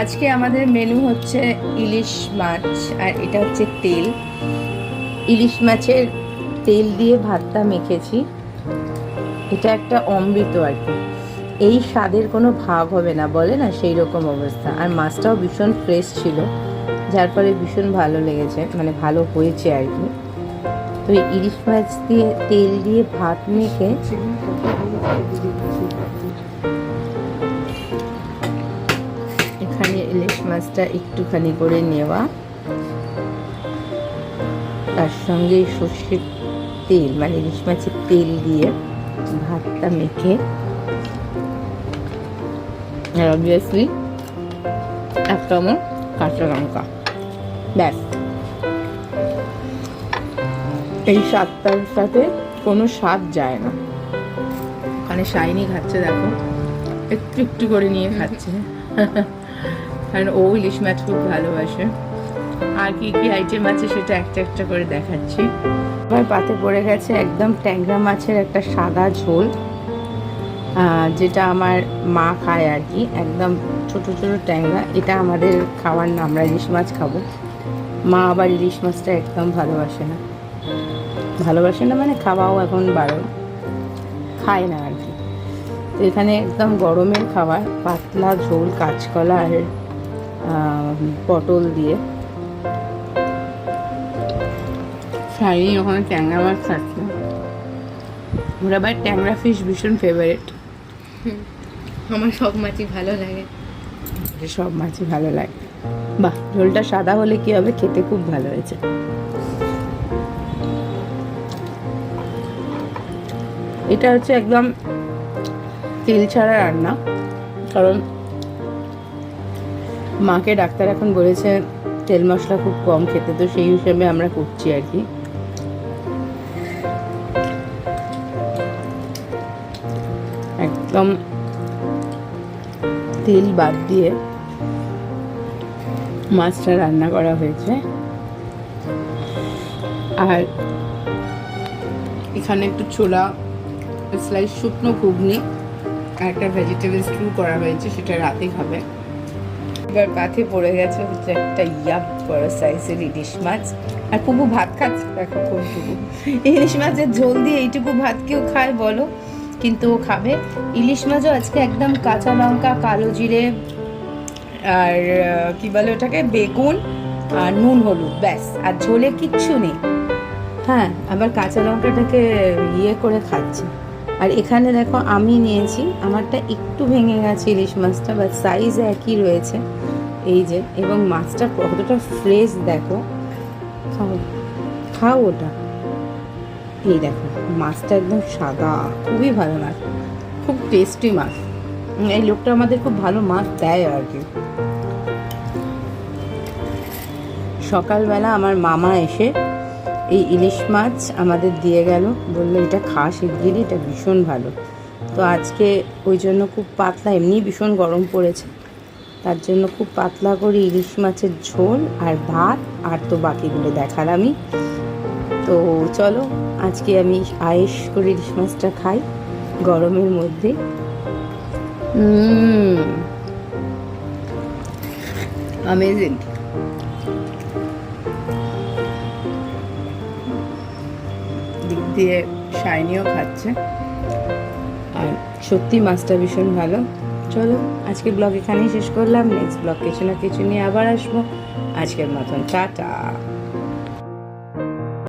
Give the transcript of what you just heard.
আজকে আমাদের মেনু হচ্ছে ইলিশ মাছ, আর এটা হচ্ছে তেল। ইলিশ মাছের তেল দিয়ে ভাতটা মেখেছি। এটা একটা অমৃত আর কি, এই স্বাদের কোনো ভাগ হবে না, বলে না সেই রকম অবস্থা। আর মাছটাও ভীষণ ফ্রেশ ছিল, যার ফলে ভীষণ ভালো লেগেছে, মানে ভালো হয়েছে আর কি। তো ইলিশ মাছ দিয়ে তেল দিয়ে ভাত মেখে এখানে ইলিশ মাছটা একটুখানি করে নেওয়া, তার সঙ্গে সর্ষের তেল মানে ইলিশ মাছের তেল দিয়ে ভাতটা মেখে, আর অবভিয়াসলি এক চামচ কাঁচা লঙ্কা, ব্যাস। এই স্বাদটার সাথে কোনো স্বাদ যায় না। ওখানে শাইনি খাচ্ছে, দেখো একটু একটু করে নিয়ে খাচ্ছে কারণ ও ইলিশ মাছ খুব ভালোবাসে। আর কি কি আইটেম আছে সেটা একটা একটা করে দেখাচ্ছি। আমার পাতে পড়ে গেছে একদম ট্যাংরা মাছের একটা সাদা ঝোল, যেটা আমার মা খায় আর কি, একদম ছোট ছোট ট্যাংরা। এটা আমাদের খাওয়ার না, আমরা ইলিশ মাছ খাবো। মা আবার ইলিশ মাছটা একদম ভালোবাসে না, মানে খাওয়াও এখন বারণ, খায় না আর কি। তো এখানে একদম গরমের খাবার, পাতলা ঝোল কাঁচকলা আর পটল দিয়ে। শাইনি ওখানে ট্যাংরা মাছ খাচ্ছে। ওর আবার ট্যাংরা ফিশ ভীষণ ফেভারিট। আমার সব মাছই ভালো লাগে, সব মাছই ভালো লাগে। বাহ, ঝোলটা সাদা হলে কি হবে, খেতে খুব ভালো হয়েছে। এটা হচ্ছে একদম তেল ছাড়া রান্না, কারণ মাকে ডাক্তার এখন বলেছে তেল মশলা খুব কম খেতে, তো সেই হিসেবে আমরা করছি আর কি। একদম তেল বাদ দিয়ে মাছটা রান্না করা হয়েছে। আর এখানে একটু ছোলা স্লাইস শুকনো ঘুগনি আর একটা ভেজিটেবল স্টু করা হয়েছে, সেটা রাতে খাবে। এবার পাতে পড়ে গেছে হচ্ছে একটা ইয়াপ বড় সাইজের ইলিশ মাছ, আর পুপু ভাত খাচ্ছে, দেখো কোন পুপু। ইলিশ মাছের ঝোল দিয়ে এইটুকু ভাত কেউ খায় বলো? কিন্তু ও খাবে। ইলিশ মাছও আজকে একদম কাঁচা লঙ্কা, কালো জিরে আর কি বলে ওটাকে, বেগুন আর নুন হলুদ, ব্যাস। আর ঝোলে কিচ্ছু নেই। হ্যাঁ, আবার কাঁচা লঙ্কাটাকে ইয়ে করে খাচ্ছে। আর এখানে দেখো আমি নিয়েছি, আমারটা একটু ভেঙে গেছে ইলিশ মাছটা, বা সাইজ একই রয়েছে এই যে। এবং মাছটা কতটা ফ্রেশ দেখো, খাও খাও ওটা। এই দেখো মাছটা একদম সাদা, খুবই ভালো মাছ, খুব টেস্টি মাছ। এই লোকটা আমাদের খুব ভালো মাছ দেয় আর কি। সকালবেলা আমার মামা এসে এই ইলিশ মাছ আমাদের দিয়ে গেল, বললো এটা খা শিগগিরই, এটা ভীষণ ভালো। তো আজকে ওই জন্য খুব পাতলা, এমনি ভীষণ গরম পড়েছে, তার জন্য খুব পাতলা করে ইলিশ মাছের ঝোল আর ভাত, আর তো বাকিগুলো দেখালামই। তো চলো আজকে আমি আয়েশ করে ইলিশ মাছটা খাই গরমের মধ্যে। অ্যামেজিং। দিক দিয়ে শাইনিও খাচ্ছে, আর সত্যি মাছটা ভীষণ ভালো। চলো আজকে ব্লগ এখানেই শেষ করলাম, নেক্সট ব্লগ কিছু না কিছু নিয়ে আবার আসবো। আজকের মতন টাটা।